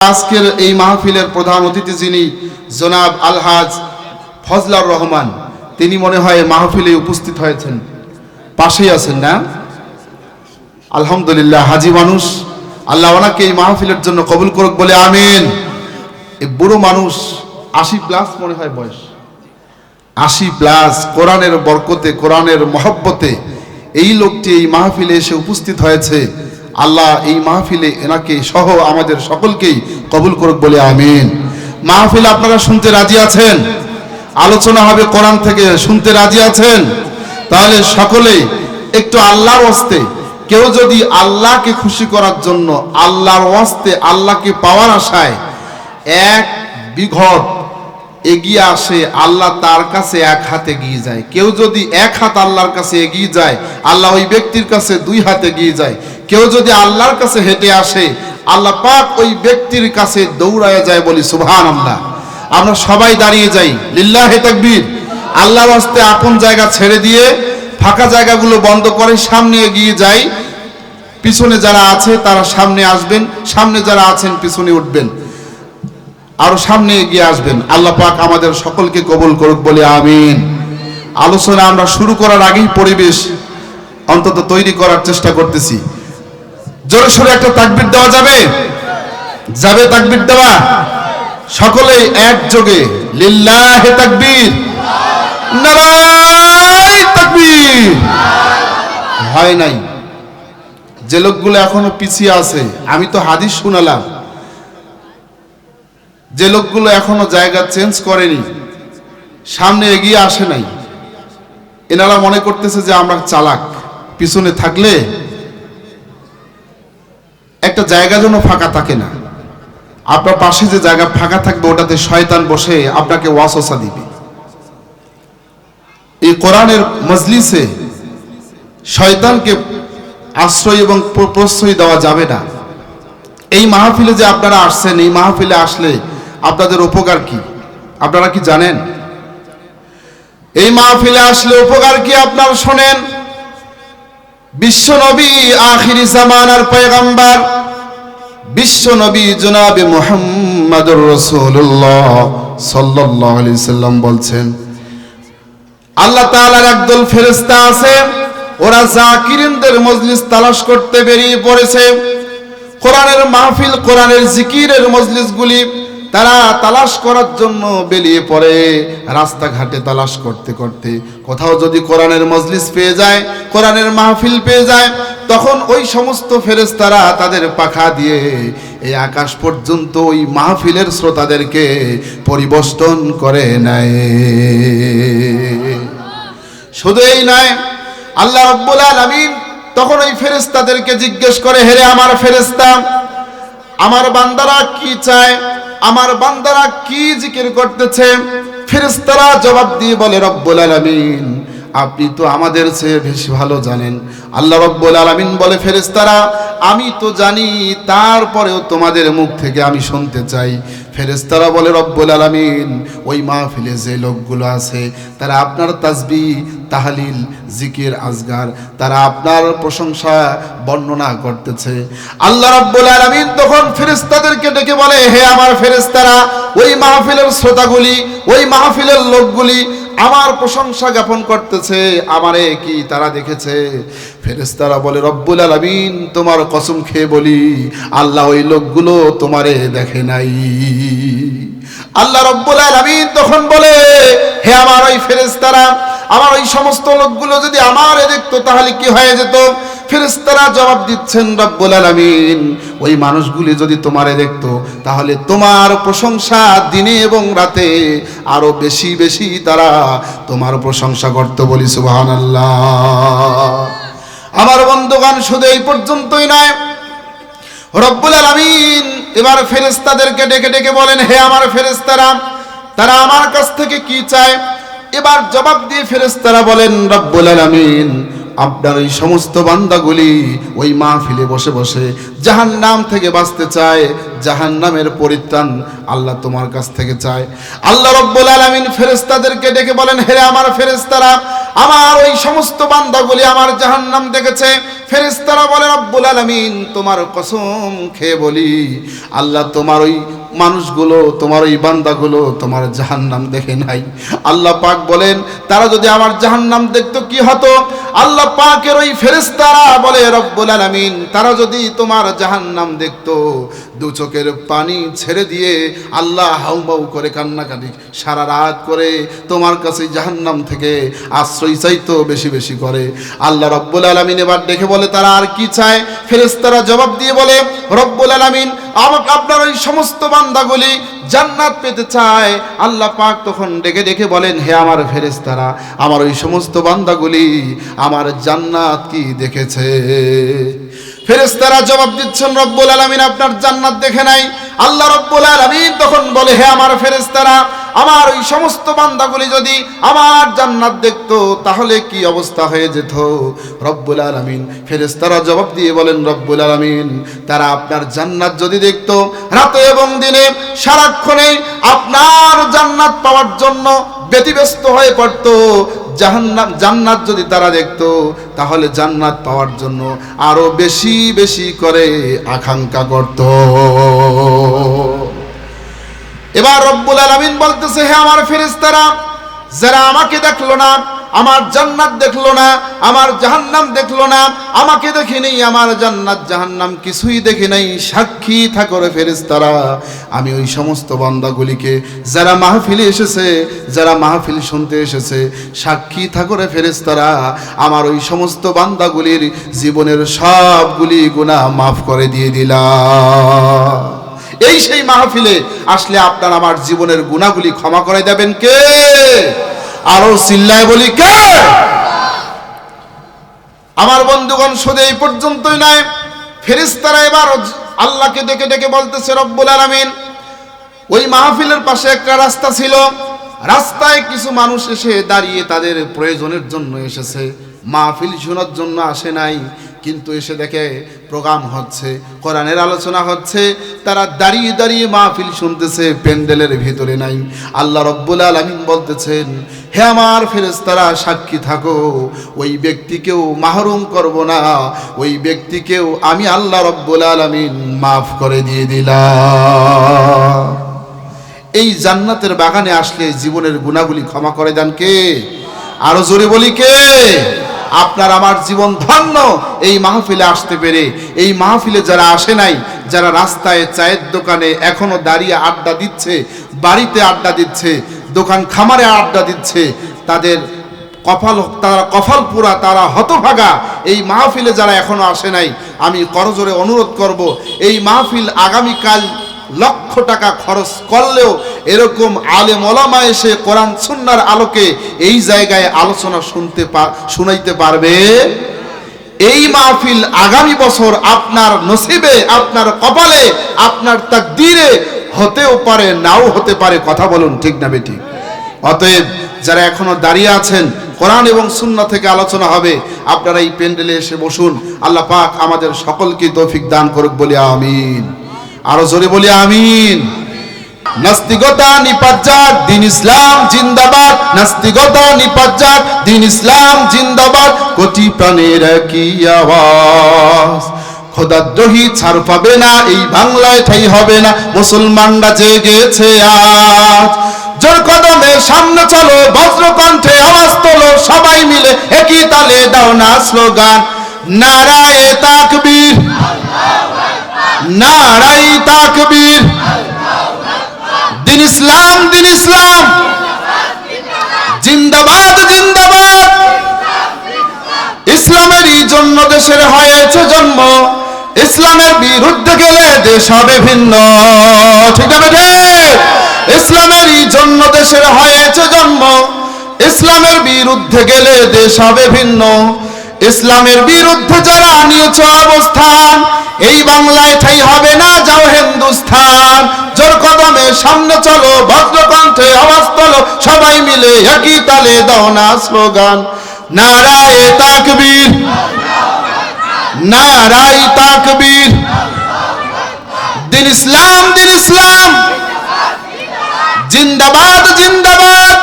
আজকের এই মাহফিলের প্রধান অতিথি যিনি জনাব আলহাজ ফজলার রহমান, তিনি মনে হয় মাহফিলে উপস্থিত হয়েছেন, পাশেই আছেন না? আলহামদুলিল্লাহ, হাজি মানুষ, আল্লাহ ওনাকে এই মাহফিলের জন্য কবুল করুক বলে আমিন। এই বুড়ো মানুষ 80+ মনে হয় বয়স, 80+, কোরআনের বরকতে, কোরআনের মহব্বতে এই লোকটি এই মাহফিলে এসে উপস্থিত হয়েছে। আল্লাহ এই মাহফিলে এনাকে সহ আমাদের সকলকেই কবুল করুক বলে আমিন। মাহফিল আপনারা শুনতে রাজি আছেন? আলোচনা হবে কোরআন থেকে, শুনতে রাজি আছেন? তাহলে সকলেই একটু আল্লাহর ওয়াস্তে, কেউ যদি আল্লাহকে খুশি করার জন্য, আল্লাহর ওয়াস্তে, আল্লাহকে পাওয়ার আশায় 1 বিঘত এগিয়ে আসে, আল্লাহ তার কাছে 1 হাত এগিয়ে যায়। কেউ যদি 1 হাত আল্লাহর কাছে এগিয়ে যায়, আল্লাহ ওই ব্যক্তির কাছে 2 হাত এগিয়ে যায়। কেউ যদি আল্লাহর কাছে হেঁটে আসে, আল্লাহ পাক ওই ব্যক্তির কাছে দৌড়ায় যায়। বলি সুবহানাল্লাহ। আমরা সবাই দাঁড়িয়ে যাই, লিল্লাহি তাকবীর। আল্লাহর ওয়াস্তে আপন জায়গা ছেড়ে দিয়ে ফাঁকা জায়গাগুলো বন্ধ করে সামনে এগিয়ে যাই। পিছনে যারা আছে তারা সামনে আসবেন, সামনে যারা আছেন পিছনে উঠবেন, আরো সামনে এগিয়ে আসবেন। আল্লাহ পাক আমাদের সকলকে কবুল করুক বলে আমিন। আলোচনা আমরা শুরু করার আগেই পরিবেশ অন্তত তৈরি করার চেষ্টা করতেছি। জোরে সোরে একটা তাকবীর দেওয়া যাবে? যাবে তাকবীর দেওয়া? সকলেই একযোগে লিল্লাহি তাকবীর, নারায়ে তাকবীর। হয় নাই, যে লোকগুলো এখনো পিছিয়ে আছে, আমি তো হাদিস শুনালাম, যে লোকগুলো এখনো জায়গা চেঞ্জ করেনি, সামনে এগিয়ে আসে নাই, এনারা মনে করতেছে যে আমরা চালাক, পিছনে থাকলে একটা জায়গা যেন ফাঁকা থাকে না। আপনার পাশে যে জায়গা ফাঁকা থাকবে ওটাতে শয়তান বসে আপনাকে ওয়াসওয়াসা দিবে। এই কোরআনের মজলিসে শয়তানকে আশ্রয় এবং প্রশ্রয় দেওয়া যাবে না। এই মাহফিলে যে আপনারা আসছেন, এই মাহফিলে আসলে আপনাদের উপকার কি আপনারা কি জানেন? এই মাহফিলে আসলে উপকার কি আপনারা শোনেন। বিশ্ব নবী, আখিরি জামানার পয়গম্বর, বিশ্ব নবী জনাবে মুহাম্মদুর রাসূলুল্লাহ সাল্লাল্লাহু আলাইহি সাল্লাম বলছেন, আল্লাহ তাআলার একদল ফেরেশতা আছে, ওরা জাকিরিনদের মজলিস তালাশ করতে বেরিয়ে পড়েছে। কোরআনের মাহফিল, কোরআনের জিকিরের মজলিসগুলি তারা তালাশ করার জন্য বেরিয়ে পড়ে। রাস্তাঘাটে তালাশ করতে করতে কোথাও যদি কোরআনের মজলিস পেয়ে যায়, কোরআনের মাহফিল পেয়ে যায়, তখন ওই সমস্ত ফেরেশতারা তাদের পাখা দিয়ে এই আকাশ পর্যন্ত ওই মাহফিলের শ্রোতাদেরকে পরিবেষ্টন করে নেয়। শুধু এই নয়, আল্লাহ রাব্বুল আলামিন তখন ওই ফেরেশতাদেরকে জিজ্ঞেস করে, হে আমার ফেরেশতা, আমার বান্দারা কি চায়, আমার বান্দারা কি জিকির করতেছে? ফেরেশতারা জবাব দিয়ে বলে, রব্বুল আলামিন, আপনি তো আমাদের চেয়ে বেশি ভালো জানেন। আল্লাহ রব্বুল আলামিন বলে, ফেরেশতারা, আমি তো জানি, তারপরেও তোমাদের মুখ থেকে আমি শুনতে চাই। ফেরেশতারা বলে, রব্বুল আলামিন, ওই মাহফিলে যে লোকগুলো আছে তারা আপনার তাসবিহ, তাহলিল, জিকির, আজগার, তারা আপনার প্রশংসা বর্ণনা করতেছে। আল্লাহ রাব্বুল আলামিন তখন ফেরেশতাদেরকে ডেকে বলে, হে আমার ফেরেশতারা, ওই মাহফিলের শ্রোতাগুলি, ওই মাহফিলের লোকগুলি আমার প্রশংসা জ্ঞাপন করতেছে, আমারে কি তারা দেখেছে? ফেরেশতারা বলে, রব্বুল আলামিন, তোমার কসম খেয়ে বলি, আল্লাহ ওই লোকগুলো তোমারে দেখে নাই। আল্লাহ রব্বুল আলামিন তখন বলে, হে আমার ওই ফেরেশতারা, আমার ওই সমস্ত লোকগুলো যদি আমারে দেখতো তাহলে কি হয়ে যেত? ফেরেশতারা জবাব দিচ্ছেন, রব্বুল আলামিন, ওই মানুষগুলি যদি তোমারে দেখতো তাহলে তোমার প্রশংসা দিনে এবং রাতে আরো বেশি বেশি তারা তোমার প্রশংসা করতে। বলি সুবহানাল্লাহ। আমার বন্ধুগণ, শুধু এই পর্যন্তই নয়, রব্বুল আলামিন এবার ফেরেশতাদেরকে ডেকে ডেকে বলেন, হে আমার ফেরেশতারা, তারা আমার কাছ থেকে কি চায়? এবার জবাব দিয়ে ফেরেশতারা বলেন, রব্বুল আলামিন, আপনার এই সমস্ত বান্দাগুলি ওই মাহফিলে বসে বসে জাহান্নাম থেকে বাঁচতে চায়, জাহান্নামের পরিত্রাণ আল্লাহ তোমার কাছ থেকে চায়। আল্লাহ রব্বুল আলামিন ফেরেশতাদেরকে ডেকে বলেন, হে আমার ফেরেশতারা, আমার ওই সমস্ত বান্দাগুলি আমার জাহান্নাম দেখেছে, ফেরেশতারা বলে রব্বুল আলামিন তোমার কসম খেয়ে বলি আল্লাহ তোমার ওই মানুষগুলো তোমার ওই বান্দাগুলো তোমার জাহান্নাম দেখে নাই। আল্লাহ পাক বলেন তারা যদি আমার জাহান্নাম দেখতো কি হতো? আল্লাহ পাকের ওই ফেরেশতারা বলে রব্বুল আলামিন তারা যদি তোমার জাহান্নাম দেখতো দু চোখের পানি ছেড়ে দিয়ে আল্লাহ হাউমাউ করে কান্নাকাটি সারা রাত করে তোমার কাছে জাহান্নাম থেকে আশ্রয় চাইতো বেশি বেশি করে। আল্লাহ রব্বুল আলামিন এবার দেখে বলে তারা আর কি চায়? ফেরেশতারা জবাব দিয়ে বলে রব্বুল আলামিন আপনার ওই সমস্ত বান্দাগুলি জান্নাত পেতে চায়। আল্লাহ পাক তখন ডেকে ডেকে বলেন হে আমার ফেরেশতারা আমার ওই সমস্ত বান্দাগুলি আমার জান্নাত কি দেখেছে? ফেরেশতারা জবাব দিচ্ছেন রব্বুল আলামিন আপনার জান্নাত দেখে নাই। আল্লাহ রব্বুল আলামিন তখন বলে হে আমার ফেরেশতারা আমার ওই সমস্ত বান্দাগুলি যদি আমার জান্নাত দেখতো তাহলে কি অবস্থা হয়ে যেত? রব্বুল আলামিন ফেরেশতারা জবাব দিয়ে বলেন রব্বুল আলামিন তারা আপনার জান্নাত যদি দেখতো রাতে এবং দিনে সারাক্ষণে আপনার জান্নাত পাওয়ার জন্য ব্যতিব্যস্ত হয়ে পড়তো। জান্নাত যদি তারা দেখতো তাহলে জান্নাত পাওয়ার জন্য আরো বেশি বেশি করে আকাঙ্ক্ষা করত। এবার রব্বুল আলামিন বলতেছে হে আমার ফেরেশতারা যারা আমাকে দেখলো না আমার জান্নাত দেখলো না আমার জাহান্নাম দেখলো না আমাকে দেখে নেই আমার জান্নাত জাহান্নাম কিছুই দেখে নাই সাক্ষী থাকো রে ফেরেশতারা আমি ওই সমস্ত বান্দাগুলিকে যারা মাহফিলে এসেছে যারা মাহফিল শুনতে এসেছে সাক্ষী থাকো রে ফেরেশতারা আমার ওই সমস্ত বান্দাগুলির জীবনের সবগুলি গুনাহ মাফ করে দিয়ে দিলাম। এই সেই মাহফিলে আসলে আপনার আমার জীবনের গুনাহগুলি ক্ষমা করে দেবেন কে? আরো চিল্লায় বলি কে? আমার বন্ধুগণ শুধু এই পর্যন্তই নয় ফেরেশতারা এবার আল্লাহকে ডেকে ডেকে বলতেছে রব্বুল আলামিন ওই মাহফিলের পাশে একটা রাস্তা ছিল রাস্তায় কিছু মানুষ এসে দাঁড়িয়ে তাদের প্রয়োজনের জন্য এসেছে মাহফিল শোনার জন্য আসে নাই কিন্তু এসে দেখে প্রোগ্রাম হচ্ছে কোরআনের আলোচনা হচ্ছে তারা দাঁড়িয়ে দাঁড়িয়ে মাহফিল শুনতেছে প্যান্ডেলের ভিতরে নাই। আল্লাহ রব্বুল আলামিন বলতেছেন হে আমার ফেরেশতারা সাক্ষী থাকো ওই ব্যক্তিকেও মাহরুম করব না ওই ব্যক্তিকেও আমি আল্লাহ রব্বুল আলামিন মাফ করে দিয়ে দিলাম। এই জান্নাতের বাগানে আসলে জীবনের গুনাহগুলি ক্ষমা করে দেন কে? আরো জোরে বলি কে? আপনার আমার জীবন ধন্য এই মাহফিলে আসতে পেরে। এই মাহফিলে যারা আসে নাই যারা রাস্তায় চায়ের দোকানে এখনো দাঁড়িয়ে আড্ডা দিচ্ছে বাড়িতে আড্ডা দিচ্ছে দোকান খামারে আড্ডা দিচ্ছে তাদের কপাল পুরা তারা হতভাগা। এই মাহফিলে যারা এখনো আসে নাই আমি করজোরে অনুরোধ করব এই মাহফিল আগামীকাল লক্ষ টাকা খরচ করলেও এরকম আলেম ওলামা এসে কোরআন সুন্নাহর আলোকে এই জায়গায় আলোচনা শুনাইতে পারবে। এই মাহফিল আগামী বছর আপনার নসিবে আপনার কপালে আপনার তাকদীরে হতেও পারে নাও হতে পারে। কথা বলুন ঠিক না বেঠিক? অতএব যারা এখনো দাঁড়িয়ে আছেন কোরআন এবং সুন্নাহ থেকে আলোচনা হবে আপনারা এই প্যান্ডেলে এসে বসুন। আল্লাহ পাক আমাদের সকলকে তৌফিক দান করুক বলি আমিন। আরো জোরে বলি আমিন। নাস্তিকতা নিপাত যাক দিন ইসলাম জিন্দাবাদ নাস্তিকতা নিপাত যাক দিন ইসলাম জিন্দাবাদ কোটি প্রাণের কি আওয়াজ খোদাদ্রোহী ছাড় পাবে না এই বাংলায় ঠাই হবে না মুসলমানরা জেগেছে আজ জোর কদমে সামনে চলো বজ্রকণ্ঠে আওয়াজ তোলো সবাই মিলে একই তালে দাও না স্লোগান নারায়ে তাকবীর নারায়ে তাকবীর দিন ইসলাম জিন্দাবাদ জিন্দাবাদ ইসলামেরই জন্য দেশের হয়েছে জন্ম ইসলামের বিরুদ্ধে গেলে দেশ হবে ভিন্ন। ঠিক আছে? ইসলামেরই জন্য দেশের হয়েছে জন্ম ইসলামের বিরুদ্ধে গেলে দেশ হবে ভিন্ন। ইসলামের বিরুদ্ধে যারা নিয়েছে অবস্থান এই বাংলায় ঠাই হবে না যাও হিন্দুস্তান জোর কদমে সামনে চলো বজ্রকণ্ঠে আওয়াজ তোলো সবাই মিলে একই তালে দাও না স্লোগান নারায়ে তাকবীর নারায়ে তাকবীর দিন ইসলাম জিন্দাবাদ জিন্দাবাদ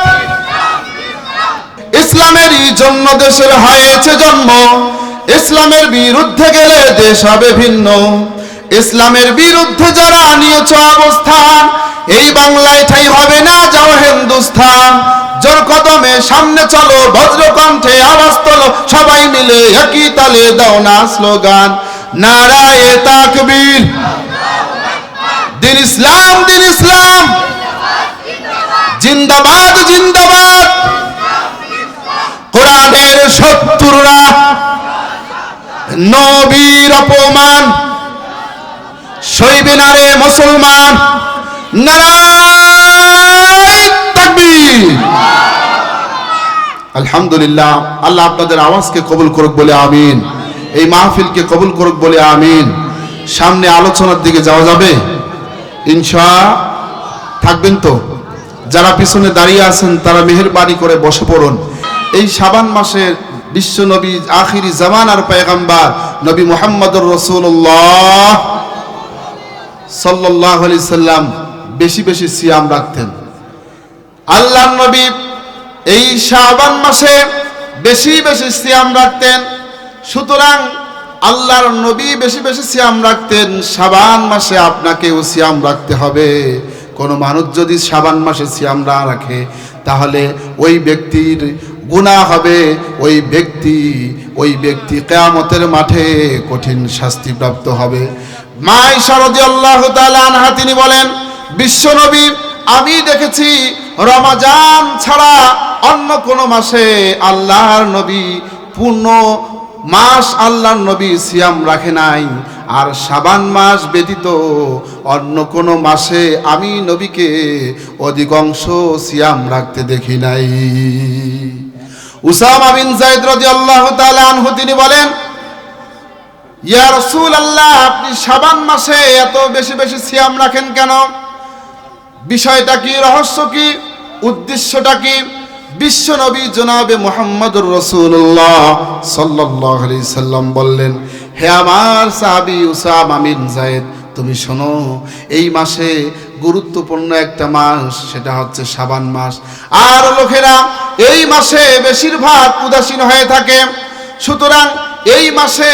ইসলামেরই জন্য দেশের হয়েছে জন্ম ইসলামের বিরুদ্ধে গেলে দেশ হবে ভিন্ন। ইসলামের বিরুদ্ধে যারা নিয়েছ অবস্থান, এই বাংলায় ঠাই হবে না, যাও হিন্দুস্তান। জোর কদমে সামনে চলো, বজ্রকণ্ঠে আওয়াজ তোলো, সবাই মিলে একই তালে দাও না স্লোগান, নারায়ে তাকবীর, দিন ইসলাম, দিন ইসলাম, জিন্দাবাদ, জিন্দাবাদ। কোরআনের শত্রুরা নবীর অপমান সইবে না রে মুসলমান, নারায়ে তাকবীর। আলহামদুলিল্লাহ, আল্লাহ আপনাদের আওয়াজকে কবুল করুক বলে আমিন। এই মাহফিলকে কবুল করুক বলে আমিন। সামনে আলোচনার দিকে যাওয়া যাবে ইনশাআল্লাহ? থাকবেন তো? যারা পিছনে দাঁড়িয়ে আছেন তারা মেহেরবানি করে বসে পড়ুন। এই শাবান মাসের বিশ্ব নবী আখিরি জামানার পয়গম্বর নবী মুহাম্মদুর রাসূলুল্লাহ সাল্লাল্লাহু আলাইহি সাল্লাম বেশি বেশি সিয়াম রাখতেন। আল্লাহর নবী এই শাবান মাসে বেশি বেশি সিয়াম রাখতেন। সুতরাং আল্লাহর নবী বেশি বেশি সিয়াম রাখতেন, শাবান মাসে আপনাকেও সিয়াম রাখতে হবে। কোনো মানুষ যদি শাবান মাসে সিয়াম না রাখে তাহলে ওই ব্যক্তির গুনাহ হবে, ওই ব্যক্তি কিয়ামতের মাঠে কঠিন শাস্তিপ্রাপ্ত হবে। মা আয়েশা রাদিয়াল্লাহু তাআলা আনহা তিনি বলেন, বিশ্বনবী আমি দেখেছি রমজান ছাড়া অন্য কোন মাসে আল্লাহর নবী পূর্ণ মাস আল্লাহর নবী সিয়াম রাখে নাই, আর শাবান মাস ব্যতীত অন্য কোন মাসে আমি নবীকে অধিকাংশ সিয়াম রাখতে দেখি নাই। উসামা বিন যায়েদ রাদিয়াল্লাহু তাআলা আনহু তিনি বলেন, ইয়া রাসূলুল্লাহ আপনি শাবান মাসে এত বেশি বেশি সিয়াম রাখেন কেন? বিষয়টা কি, রহস্য কি, উদ্দেশ্যটা কি? বিশ্ব নবী জনাবে মুহাম্মদুর রাসূলুল্লাহ সাল্লাল্লাহু আলাইহি সাল্লাম বললেন, হে আমার সাহাবী উসামা বিন যায়েদ, তুমি শোনো, এই মাসে গুরুত্বপূর্ণ একটা মাস, সেটা হচ্ছে শাবান মাস। আর লোকেরা এই মাসে বেশিরভাগ উদাসীন হয়ে থাকে। সুতরাং এই মাসে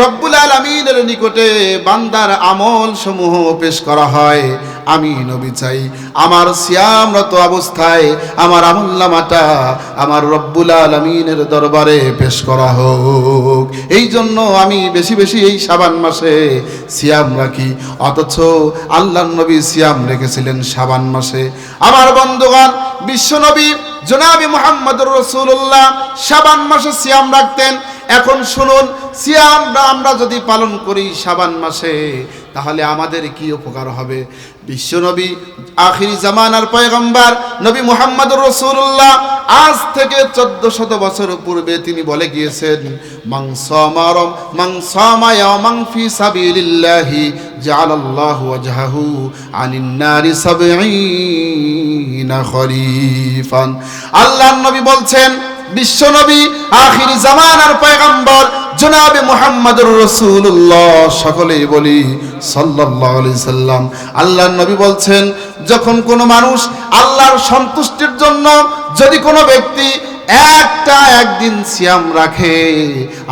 রব্বুল আলামিনের নিকটে বান্দার আমল সমূহ পেশ করা হয়। আমি নবী চাই আমার সিয়ামরত অবস্থায় আমার আমলনামাটা আমার রব্বুল আলামিনের দরবারে পেশ করা হোক। এই জন্য আমি বেশি বেশি এই শাবান মাসে সিয়াম রাখি। অথচ আল্লাহর নবী সিয়াম রেখেছিলেন শাবান মাসে। আমার বন্ধুগণ, বিশ্ব নবী জনাবে মুহাম্মদুর রাসূলুল্লাহ শাবান মাসে সিয়াম রাখতেন। এখন শুনুন, সিয়াম আমরা যদি পালন করি শাবান মাসে তাহলে আমাদের কি উপকার হবে? বিশ্বনবী আখিরি জামানার পয়গম্বর নবী মুহাম্মদুর রাসূলুল্লাহ আজ থেকে 1400 বছর পূর্বে তিনি বলে গিয়েছেন, মান সামা ইয়াওমান ফি সাবিলিল্লাহি জাআলাল্লাহু ওয়াজহাহু আনিন নারি 70 খরিফান। আল্লাহর নবী বলছেন, বিশ্বনবী আখিরি জামানার পয়গম্বর জনাবে মুহাম্মদুর রাসূলুল্লাহ, সকলেই বলি সাল্লাল্লাহু আলাইহি সাল্লাম। আল্লাহর নবী বলছেন, যখন কোনো মানুষ আল্লাহর সন্তুষ্টির জন্য যদি কোনো ব্যক্তি একদিন সিয়াম রাখে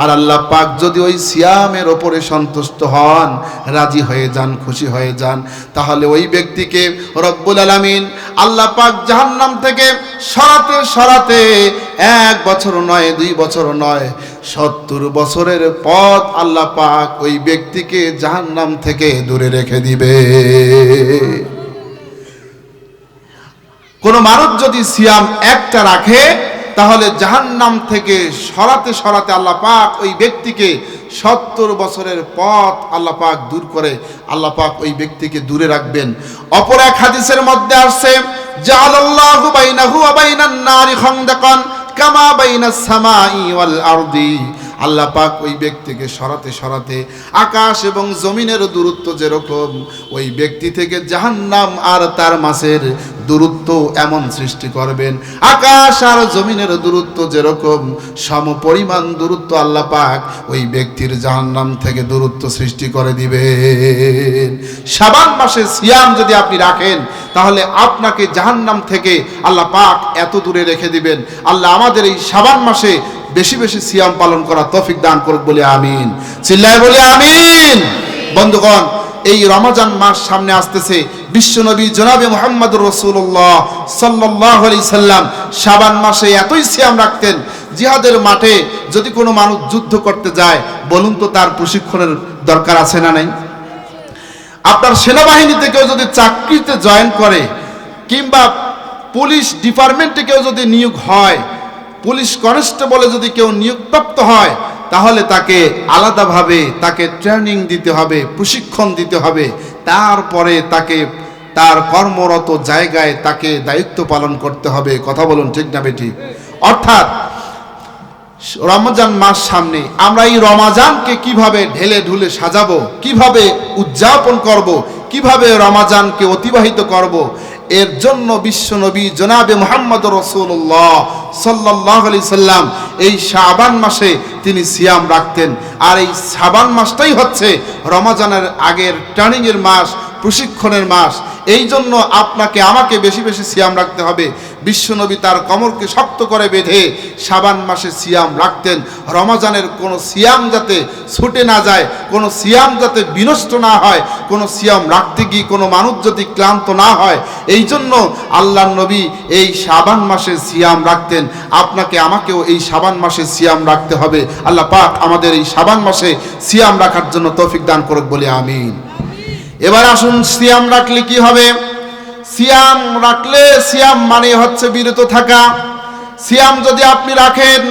আর আল্লাহ পাক যদি ওই সিয়ামের ওপরে সন্তুষ্ট হন, রাজি হয়ে যান, খুশি হয়ে যান, তাহলে ওই ব্যক্তিকে রব্বুল আলামিন আল্লাহ পাক জাহান্নাম থেকে সরাতে সরাতে 1 বছর নয়, 2 বছর নয়, 70 বছরের পথ আল্লাহ পাক ওই ব্যক্তিকে জাহান্নাম থেকে দূরে রেখে দিবে। কোন মানুষ যদি সিয়াম একটা রাখে তাহলে জাহান্নাম থেকে সরাতে সরাতে আল্লাহ পাক ওই ব্যক্তিকে 70 বছরের পথ আল্লাহ পাক দূর করে আল্লাহ পাক ওই ব্যক্তিকে দূরে রাখবেন। অপর এক হাদিসের মধ্যে আসছে, জাআলাল্লাহু বাইনাহু ওয়া বাইনান নারি খানদাকান কামা বাইনাস সামাই ওয়াল আরদি। আল্লাহ পাক ওই ব্যক্তিকে সরাতে সরাতে আকাশ এবং জমিনের দূরত্ব যেরকম, ওই ব্যক্তি থেকে জাহান্নাম আর তার মাঝের দূরত্ব এমন সৃষ্টি করবেন, আকাশ আর জমিনের দূরত্ব যেরকম সমপরিমাণ দূরত্ব আল্লাহ পাক ওই ব্যক্তির জাহান্নাম থেকে দূরত্ব সৃষ্টি করে দিবেন। শাবান মাসে সিয়াম যদি আপনি রাখেন তাহলে আপনাকে জাহান্নাম থেকে আল্লাহ পাক এত দূরে রেখে দিবেন। আল্লাহ আমাদের এই শাবান মাসে বেশি বেশি সিয়াম পালন করার তৌফিক দান করুক বলে আমিন। চিল্লায় বলে আমিন। বন্ধুগণ, এই রমজান মাস সামনে আসতেছে। বিশ্বনবী জনাবে মুহাম্মদুর রাসূলুল্লাহ সাল্লাল্লাহু আলাইহি সাল্লাম শাবান মাসে এতই সিয়াম রাখতেন, জিহাদের মাঠে যদি কোনো মানুষ যুদ্ধ করতে যায়, বলুন তো তার প্রশিক্ষণের দরকার আছে না নাই? আপনার সেনাবাহিনীতে কেউ যদি চাকরিতে জয়েন করে, কিংবা পুলিশ ডিপার্টমেন্টে কেউ যদি নিয়োগ হয়, পুলিশ কনস্টেবলে যদি কেউ নিয়োগপ্রাপ্ত হয়, তাহলে তাকে আলাদাভাবে তাকে ট্রেনিং দিতে হবে, প্রশিক্ষণ দিতে হবে। তারপরে তাকে তার কর্মরত জায়গায় তাকে দায়িত্ব পালন করতে হবে। কথা বলুন ঠিক না বেঠিক? অর্থাৎ রমজান মাস সামনে, আমরা এই রমজানকে কিভাবে ঢেলে ঢুলে সাজাবো, কিভাবে উদযাপন করব, কিভাবে রমজানকে অতিবাহিত করব, এর জন্য বিশ্বনবী জনাবে মুহাম্মদ রাসূলুল্লাহ সাল্লাল্লাহু আলাইহি সাল্লাম এই শাবান মাসে তিনি সিয়াম রাখতেন। আর এই শাবান মাসটাই হচ্ছে রমজানের আগের ট্রেনিংয়ের মাস, প্রশিক্ষণের মাস। এই জন্য আপনাকে আমাকে বেশি বেশি সিয়াম রাখতে হবে। বিশ্বনবী তার কোমরকে শক্ত করে বেঁধে শাবান মাসে সিয়াম রাখতেন। রমজানের কোনো সিয়াম যাতে ছুটে না যায়, কোনো সিয়াম যাতে বিনষ্ট না হয়, কোনো সিয়াম রাখতে গিয়ে কোনো মানুষ যদি ক্লান্ত না হয়, এই জন্য আল্লাহর নবী এই শাবান মাসে সিয়াম রাখতেন। আপনাকে আমাকেও এই শাবান মাসে সিয়াম রাখতে হবে। আল্লাহ পাক আমাদের এই শাবান মাসে সিয়াম রাখার জন্য তৌফিক দান করুক বলে আমিন। এবার আসুন, সিয়াম রাখলে কি হবে? সিয়াম রাখলে, সিয়াম মানে হচ্ছে বিরত থাকা। সিয়াম যদি আপনি রাখেন,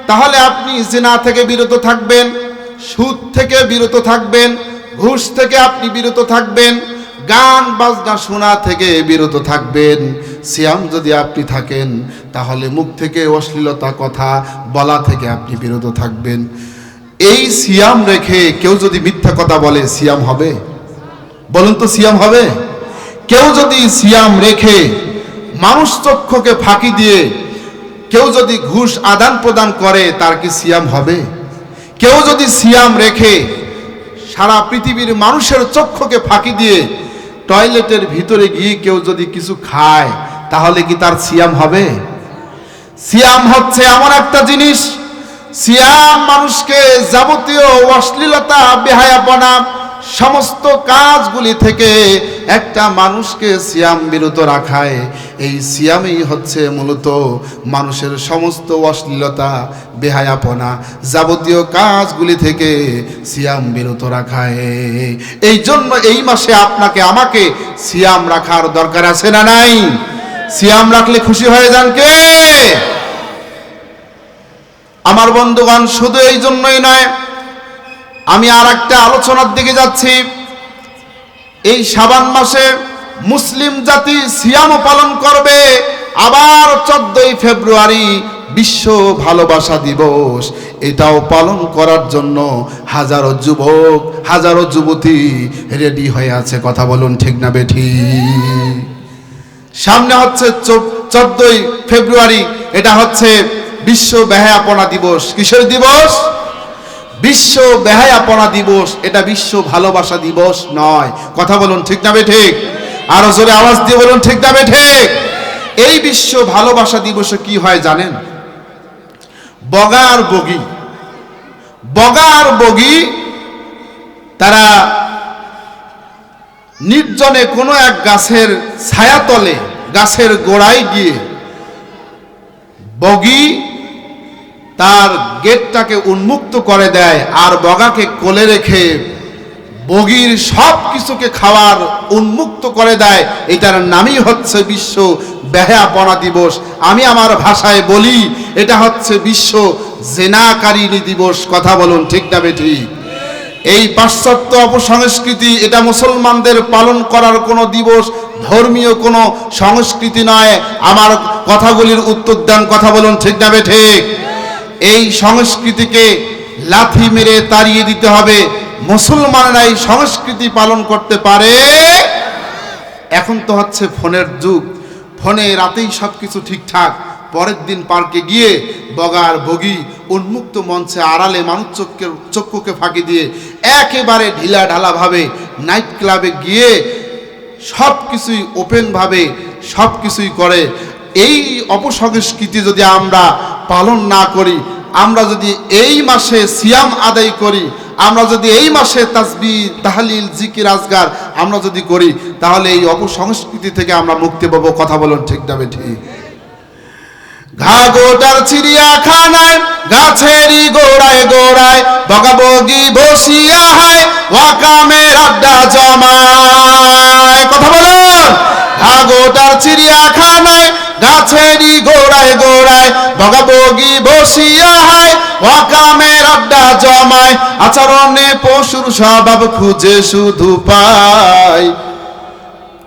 তাহলে আপনি জিনা থেকে বিরত থাকবেন, সুদ থেকে বিরত থাকবেন, ঘুষ থেকে আপনি বিরত থাকবেন, গান বাজনা শোনা থেকে বিরত থাকবেন। সিয়াম যদি আপনি থাকেন, তাহলে মুখ থেকে অশ্লীলতা কথা বলা থেকে আপনি বিরত থাকবেন। এই সিয়াম রেখে কেউ যদি মিথ্যা কথা বলে, সিয়াম হবে? বলুন তো, সিয়াম হবে? কেউ যদি সিয়াম রেখে মানুষ চক্ষুকে ফাঁকি দিয়ে কেউ যদি ঘুষ আদান প্রদান করে, তার কি সিয়াম হবে? কেউ যদি সিয়াম রেখে সারা পৃথিবীর মানুষের চক্ষুকে ফাঁকি দিয়ে টয়লেটের ভিতরে গিয়ে কেউ যদি কিছু খায়, তাহলে কি তার সিয়াম হবে? সিয়াম হচ্ছে এমন একটা জিনিস, সিয়াম মানুষকে যাবতীয় অশ্লীলতা, বেহায়াপনা, সমস্ত কাজগুলি থেকে একটা মানুষকে সিয়াম বিরত রাখায়। এই সিয়ামই হচ্ছে মূলত মানুষের সমস্ত অশ্লীলতা, বেহায়াপনা, যাবতীয় কাজগুলি থেকে সিয়াম বিরত রাখায়। এই জন্য এই মাসে আপনাকে আমাকে সিয়াম রাখার দরকার আছে না নাই? সিয়াম রাখলে খুশি হয়ে যান কে? আমার বন্ধুগণ, শুধু এই জন্যই নয়, আমি আর একটা আলোচনার দিকে যাচ্ছি। এই শাবান মাসে মুসলিম জাতি সিয়াম পালন করবে। আবার 14ই ফেব্রুয়ারি বিশ্ব ভালোবাসা দিবস, এটাও পালন করার জন্য হাজারো যুবক, হাজারো যুবতী রেডি হয়ে আছে। কথা বলুন ঠিক না বেঠি? সামনে হচ্ছে 14ই ফেব্রুয়ারি, এটা হচ্ছে বিশ্ব বেহায়াপনা দিবস। কিসের দিবস? বিশ্ব বেহায়াপনা দিবস। এটা বিশ্ব ভালোবাসা দিবস নয়। কথা বলুন ঠিক না বেঠিক? আরো জোরে আওয়াজ দিয়ে বলুন ঠিক না বেঠিক? এই বিশ্ব ভালোবাসা দিবসে কি হয় জানেন? বগা আর বগি, বগা আর বগি তারা নির্জনে কোনো এক গাছের ছায়াতলে, গাছের গোড়ায় গিয়ে বগি তার গেটটাকে উন্মুক্ত করে দেয়, আর বগাকে কোলে রেখে বগির সব কিছুকে খাওয়ার উন্মুক্ত করে দেয়। এটার নামই হচ্ছে বিশ্ব বেহায়াপনা দিবস। আমি আমার ভাষায় বলি, এটা হচ্ছে বিশ্ব জেনাকারিনী দিবস। কথা বলুন ঠিক না বেঠিক? এই পাশ্চাত্য অপসংস্কৃতি, এটা মুসলমানদের পালন করার কোনো দিবস, ধর্মীয় কোনো সংস্কৃতি নয়। আমার কথাগুলির উত্তর দেন। কথা বলুন ঠিক না বেঠিক? এই সংস্কৃতিকে লাথি মেরে তাড়িয়ে দিতে হবে। মুসলমানরা এই সংস্কৃতি পালন করতে পারে। এখন তো হচ্ছে ফোনের যুগ, ফোনে রাতেই সব কিছু ঠিকঠাক, পরের দিন পার্কে গিয়ে বগার বগি উন্মুক্ত মঞ্চে আড়ালে মানুষ চক্ষুকে ফাঁকি দিয়ে একেবারে ঢিলা ঢালা ভাবে নাইট ক্লাবে গিয়ে সব কিছুই ওপেন ভাবে সব কিছুই করে। এই অপসংস্কৃতি যদি আমরা পালন না করি, আমরা যদি এই মাসে সিয়াম আদায় করি, আমরা যদি এই মাসে তাসবিহ তাহলিল জিকির আজগার আমরা যদি করি, তাহলে এই অপসংস্কৃতি থেকে আমরা মুক্তি পাবো। কথা বলুন ঠিক না ঠিক? ঘাগোটার চিড়িয়াখানায় গাছেরই গোড়ায় গোড়ায় বগাবগি বসিয়া হয়, ওয়াকামের আড্ডা জমায়। কথা বলুন। ঘাগোটার চিড়িয়াখানায় গাছেরই গোড়ায় গোড়ায় বগাবগি বসিয়া হয়, ওয়াকামের আড্ডা জমায়। আচরণে পশুর স্বভাব খুঁজে শুধু পায়,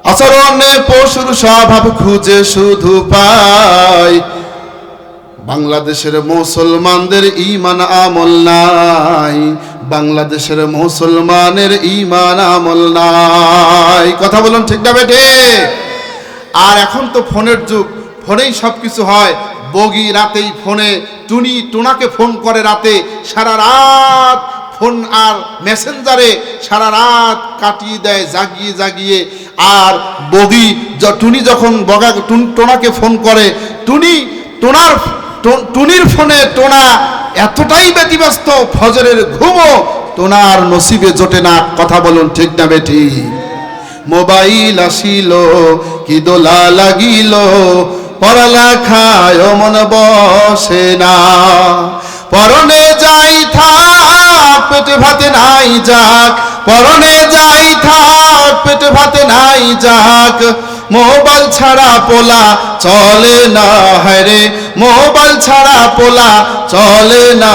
আচরণে পশুর স্বভাব খুঁজে শুধু পায়। বাংলাদেশের মুসলমানদের ঈমান আমল নাই, বাংলাদেশের মুসলমানের ঈমান আমল নাই। কথা বলুন ঠিক না বেটে? আর এখন তো ফোনের যুগ, ফোনেই সব কিছু হয়। বগি রাতেই ফোনে, টুনি টোনাকে ফোন করে রাতে, সারা রাত ফোন আর মেসেঞ্জারে সারা রাত কাটিয়ে দেয় জাগিয়ে জাগিয়ে। আর বগি টুনি যখন টোনাকে ফোন করে, টুনির ফোনে টোনা এতটাই ব্যতিব্যস্ত, ফজরের ঘুমও টোনার নসিবে জোটে না। কথা বলুন ঠিক না বেঠি? মোবাইল আসিল কি দোলা লাগিল, পড়ালেখায় মন বসে না। পরনে যাই থাক পেটে ভাতে নাই যাক, পরনে যাই থাক পেটে ভাতে নাই যাক। মোবাইল ছাড়া পোলা চলে না, হরে মোবাইল ছাড়া পোলা চলে না।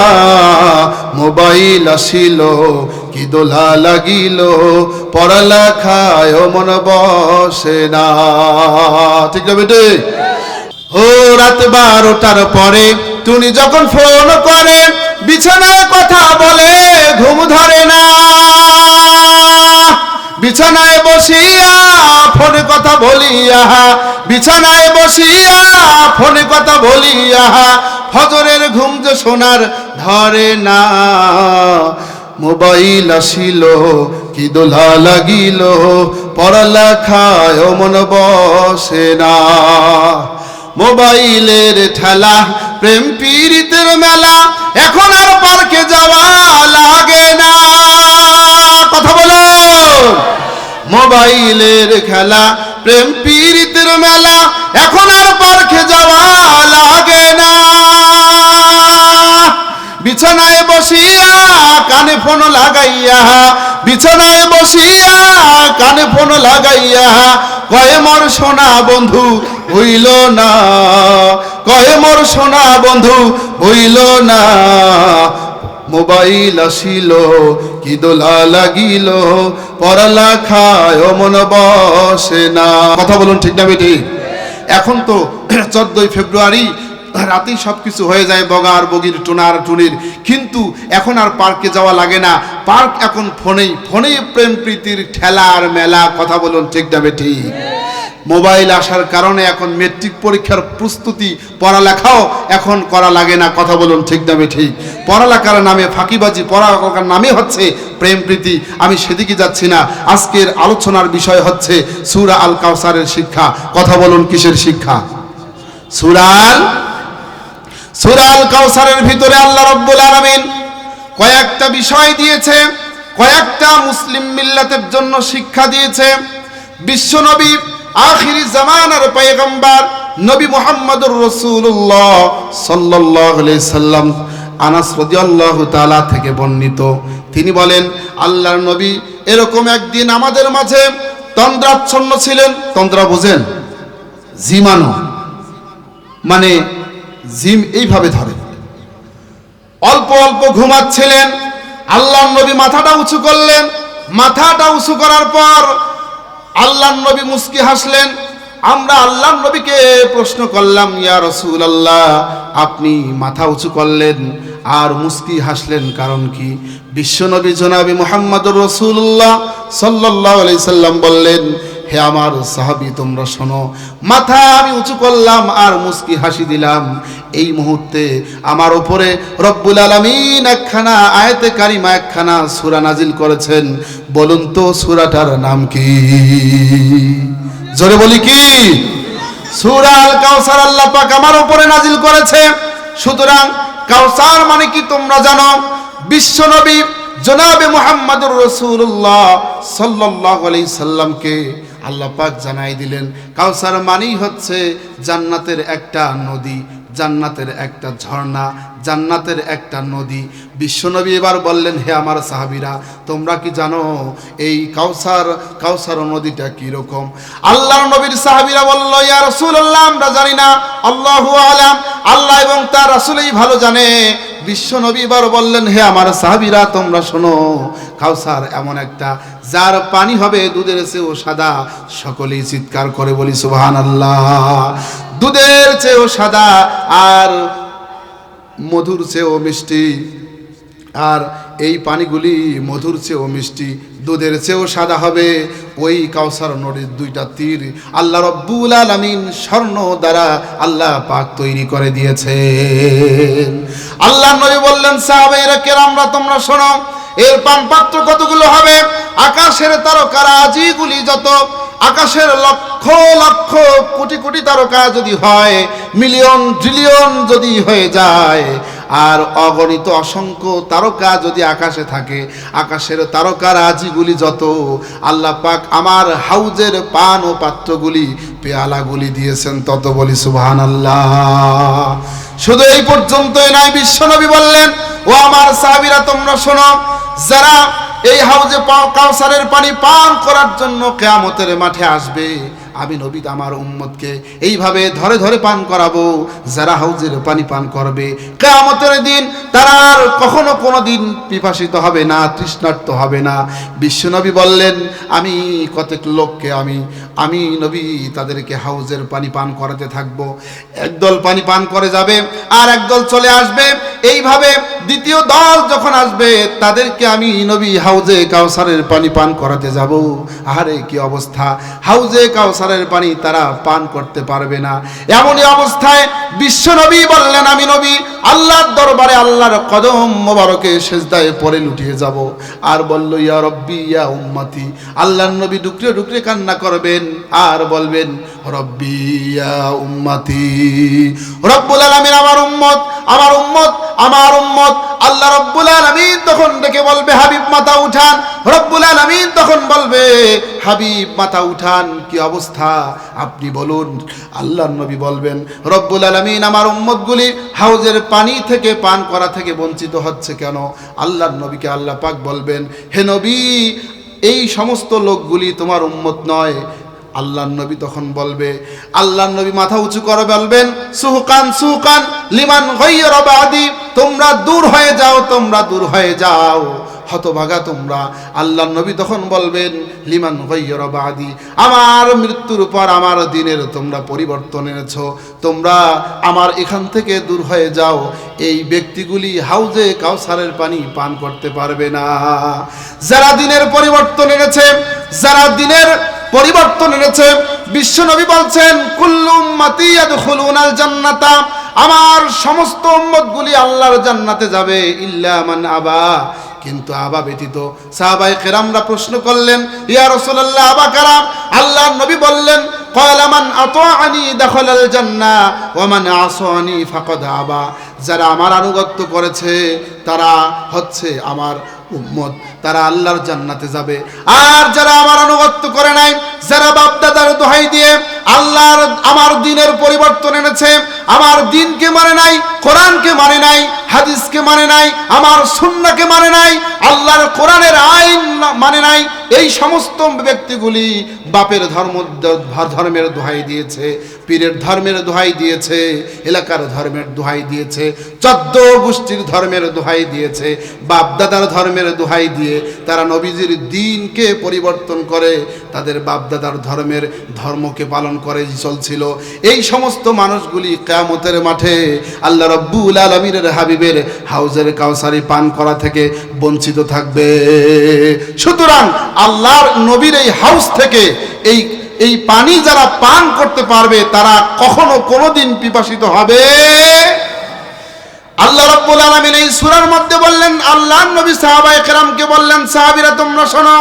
মোবাইল আসিল কি দোলা লাগিল, পড়ালেখায় মন বসে না। ঠিক না বেটে? ও রাত 12টার পরে টুনি যখন ফোন করে, বিছানায় কথা বলে ঘুম ধরে না। বিছানায় বসিয়া ফোনে কথা বলিয়া, বিছানায় বসিয়া ফোনে কথা বলিয়া, ফজরের ঘুম যে সোনার ধরে না। মোবাইল আসিল কি দোলা লাগিল, পড়ালেখায় মন বসে না। মোবাইলের ঠেলা প্রেম পীড়িতের মেলা, এখন আর পার্কে যাওয়া লাগে না। কথা বলো। মোবাইলের খেলা প্রেম পীড়িতের মেলা, এখন আর পার্কে যাওয়া লাগে না। বিছানায় বসিয়া কানে ফোন লাগাইয়া, বিছানায় বসিয়া কানে ফোন লাগাইয়া, কয়ে মোর সোনা বন্ধু হইল না, কয়ে মোর সোনা বন্ধু হইল না। মোবাইল আসিল কি দোলা লাগিল, পড়ালেখায় মন বসে না। কথা বলুন ঠিক না বেটি? এখন তো 14ই ফেব্রুয়ারি রাতেই সবকিছু হয়ে যায়, বগার বগির টোনার টুনির, কিন্তু এখন আর পার্কে যাওয়া লাগে না। পার্ক এখন ফোনেই প্রেম প্রীতির ঠেলা আর মেলা। কথা বলুন ঠিক না বেটি? মোবাইল আসার কারণে এখন মেট্রিক পরীক্ষার প্রস্তুতি, পড়ালেখাও এখন করা লাগে না। কথা বলুন ঠিক না বেঠি? পড়ালেখার নামে ফাঁকিবাজি, পড়ালেখার নামে হচ্ছে প্রেম প্রীতি। আমি সেদিকে যাচ্ছি না। আজকের আলোচনার বিষয় হচ্ছে সূরা আল কাউসারের শিক্ষা। কথা বলুন কিসের শিক্ষা? সূরা আল কাউসারের ভিতরে আল্লাহ রাব্বুল আলামিন কয়েকটা বিষয় দিয়েছে, কয়েকটা মুসলিম মিল্লাতের জন্য শিক্ষা দিয়েছে। বিশ্বনবী আখিরি জামানার পয়গম্বর নবী মুহাম্মদুর রাসূলুল্লাহ সাল্লাল্লাহু আলাইহি সাল্লাম, আনাস রাদিয়াল্লাহু তাআলা থেকে বর্ণিত, তিনি বলেন আল্লাহর নবী এরকম একদিন আমাদের মাঝে তন্দ্রাচ্ছন্ন ছিলেন। তন্দ্রা বোঝেন? জিমানো মানে জিম এইভাবে ধরে। অল্প অল্প ঘুমাচ্ছিলেন। আল্লাহর নবী মাথাটা উঁচু করলেন। মাথাটা উঁচু করার পর আল্লাহর নবী মুস্কি হাসলেন। আমরা আল্লাহর নবীকে প্রশ্ন করলাম, ইয়া রাসূলুল্লাহ, আপনি মাথা উঁচু করলেন আর মুস্কি হাসলেন, কারণ কি? বিশ্বনবী জনাবি মুহাম্মদুর রাসূলুল্লাহ সাল্লাল্লাহু আলাইহি সাল্লাম বললেন, হে আমার সাহাবী, তোমরা শোনো, মাথা আমি উঁচু করলাম আর মুস্কি হাসি দিলাম, এই মুহূর্তে আমার উপরে রব্বুল আলামিন একখানা আয়াতে কারিমা, একখানা সূরা নাজিল করেছেন। বলুন তো সূরাটার নাম কি? জোরে বলি কি? সূরা আল কাউসার আল্লাহ পাক আমার উপরে নাজিল করেছে। সুতরাং কাউসার মানে কি তোমরা জানো? বিশ্বনবী জনাবে মুহাম্মদুর রাসূলুল্লাহ সাল্লাল্লাহু আলাইহি সাল্লামকে আল্লাহ পাক জানাই দিলেন কাউসার মানেই হচ্ছে জান্নাতের একটা নদী, জান্নাতের একটা ঝর্ণা, জান্নাতের একটা নদী। বিশ্বনবী এবার বললেন, হে আমার সাহাবীরা, তোমরা কি জানো এই কাউসার নদীটা কি রকম? আল্লাহর নবীর সাহাবীরা বলল, ইয়া রাসূলুল্লাহ, আমরা জানি না, আল্লাহু আলাম, আল্লাহ এবং তার রাসূলই ভালো জানে। বিশ্বনবী এবার বললেন, হে আমার সাহাবীরা, তোমরা শোনো, কাউসার এমন একটা যার পানি হবে দুধের চেয়েও সাদা। সকলেই চিৎকার করে বলি সুবহানাল্লাহ। দুধের চেয়েও সাদা আর মধুর চেয়েও মিষ্টি, আর এই পানিগুলি মধুর চেয়েও মিষ্টি, দুধের চেয়েও সাদা হবে। ওই কাউসার নদীর দুইটা তীর আল্লাহ রব্বুল আলামিন স্বর্ণ দ্বারা আল্লাহ পাক তৈরি করে দিয়েছেন। আল্লাহ নবী বললেন, সাহাবায়ে কেরামরা, তোমরা শোনো, এর পান পাত্র কতগুলো হবে? আকাশের তারকারাজিগুলি যত, আকাশের লক্ষ লক্ষ কোটি কোটি তারকা যদি হয়, মিলিয়ন ট্রিলিয়ন যদি হয়ে যায়, আর অগণিত অসংখ্য তারকা যদি আকাশে থাকে, আকাশের তারকারাজিগুলি যত, আল্লাহ পাক আমার হাউজের পান ও পাত্রগুলি, পেয়ালাগুলি দিয়েছেন তত। বলি সুবহানাল্লাহ। শুধু এই পর্যন্তই নয়, বিশ্বনবী বললেন, ও আমার সাহাবীরা, তোমরা শোনো, যারা এই হাউজে কাউসারের পানি পান করার জন্য কিয়ামতের মাঠে আসবে, আমি নবী আমার উম্মতকে এইভাবে ধরে ধরে পান করাবো। যারা হাউজের পানি পান করবে, কিয়ামতের দিন তারা আর কখনো কোনো দিন পিপাসিত হবে না, তৃষ্ণার্ত হবে না। বিশ্বনবী বললেন, আমি কতক লোককে আমি নবী তাদেরকে হাউজের পানি পান করাতে থাকবো। একদল পানি পান করে যাবে, আর একদল চলে আসবে। এইভাবে দ্বিতীয় দল যখন আসবে, তাদেরকে আমি নবী হাউজে কাউসারের পানি পান করাতে যাব। আরে কি অবস্থা! হাউজে কাউসারের পানি তারা পান করতে পারবে না। এমনই অবস্থায় বিশ্বনবী বললেন, আমি নবী আল্লাহর দরবারে আল্লাহর কদম মোবারকে সেজদায় পড়ে লুটিয়ে যাব, আর বলল, ইয়া রব্বি ইয়া উম্মতি। আল্লাহর নবী ডুকরে ডুকরে কান্না করবেন আর বলবেন, রব্বি ইয়া উম্মতি। রব্বুল আলামিন, আমার উম্মত, আমার উম্মত, আমার উম্মত। আল্লাহ রব্বুল আলামিন তখন ডেকে বলবে, হাবিব মাথা উঠান। রব্বুল আলামিন তখন বলবে, হাবিব মাথা উঠান, কি অবস্থা আপনি বলুন। আল্লাহর নবী বলবেন, রব্বুল আলামিন আমার উম্মতগুলি হাউজের পানি থেকে পান করা থেকে বঞ্চিত হচ্ছে কেন? আল্লাহর নবীকে আল্লাহ পাক বলবেন, হে নবী, এই সমস্ত লোকগুলি তোমার উম্মত নয়। আল্লাহর নবী তখন বলবে, আল্লাহর নবী মাথা উঁচু করে বলবেন, সুহকান সুহকান লিমান গায়রা বাদি। তোমরা দূর হয়ে যাও, তোমরা দূর হয়ে যাও, হতভাগা তোমরা। আল্লাহর নবী তখন বলবেন, লিমান গায়রা বাদি, আমার মৃত্যুর পর আমার দিনের তোমরা পরিবর্তন এনেছো, তোমরা আমার এখান থেকে দূর হয়ে যাও। এই ব্যক্তিগুলি হাউজে কাউসারের পানি পান করতে পারবে না। যারা দিনের পরিবর্তন এনেছে, যারা দিনের পরিবর্তন এনেছে, বিশ্বনবী বলছেন, কুল্লু উম্মতি ইয়াদখুলুনাল জান্নাতা, আমার সমস্ত উম্মতগুলি আল্লাহর জান্নাতে যাবে, ইল্লা মান আবা, কিন্তু আবা ব্যতীত। সাহাবায়ে কেরামরা প্রশ্ন করলেন, ইয়া রাসূলুল্লাহ, আবা কারা? আল্লাহর নবী বললেন, ক্বালা মান আতাআনি দাখালাল জান্নাহ ওয়া মান আসানি ফাকাদ আবা। যারা আমার আনুগত্য করেছে তারা হচ্ছে আমার উম্মত, তারা আল্লাহর জান্নাতে যাবে। আর যারা আমার আনুগত্য করে নাই, যারা বাপদাদার দোহাই দিয়ে আল্লাহর আমার দিনের পরিবর্তন এনেছে, আমার দিনকে মানে নাই, কোরআনকে মানে নাই, হাদিসকে মানে নাই, আমার সুন্নাহকে মানে নাই, আল্লাহর কোরআনের আইন মানে নাই, এই সমস্ত ব্যক্তিগুলি বাপের ধর্মের দোহাই দিয়েছে, পীরের ধর্মের দোহাই দিয়েছে, এলাকার ধর্মের দোহাই দিয়েছে, 14 গোষ্ঠীর ধর্মের দোহাই দিয়েছে, বাপদাদার ধর্মের দোহাই দিয়ে তারা নবীজির দ্বীনকে পরিবর্তন করে তাদের বাপদাদার ধর্মকে পালন করে চলছিল। এই সমস্ত মানুষগুলি কিয়ামতের মাঠে আল্লাহ রাব্বুল আলামিনের হাবিবের হাউজের কাউসারি পান করা থেকে বঞ্চিত থাকবে। সুতরাং আল্লাহর নবীর এই হাউস থেকে এই পানি যারা পান করতে পারবে, তারা কখনো কোনোদিন পিপাসিত হবে। আল্লাহ রাব্বুল আলামিন এই সূরার মধ্যে বললেন, আল্লাহর নবী সাহাবায়ে কেরামকে বললেন, সাহাবীরা তোমরা শোনো,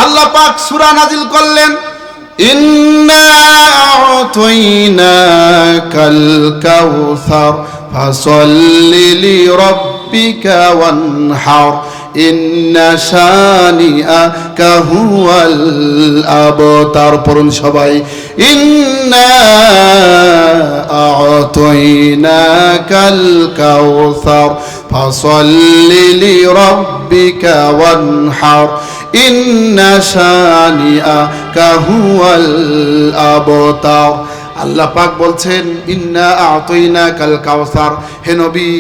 আল্লাহ পাক সূরা নাজিল করলেন, ইন্না আ'তাইনাকাল কাউসার ফাসাল্লি লিরাব্বিকা ওয়ানহার ইন্না শানিআকা হুয়াল আবতার। পড়ুন সবাই, ইন্না আ'তাইনাকাল কাউসার ফাসাল্লি লিরাব্বিকা ওয়ানহার ইন্না শানিআকা হুয়াল আবতার। আল্লাহ পাক বলছেন, ইন্না আ'তাইনাকাল কাউসার, হে নবী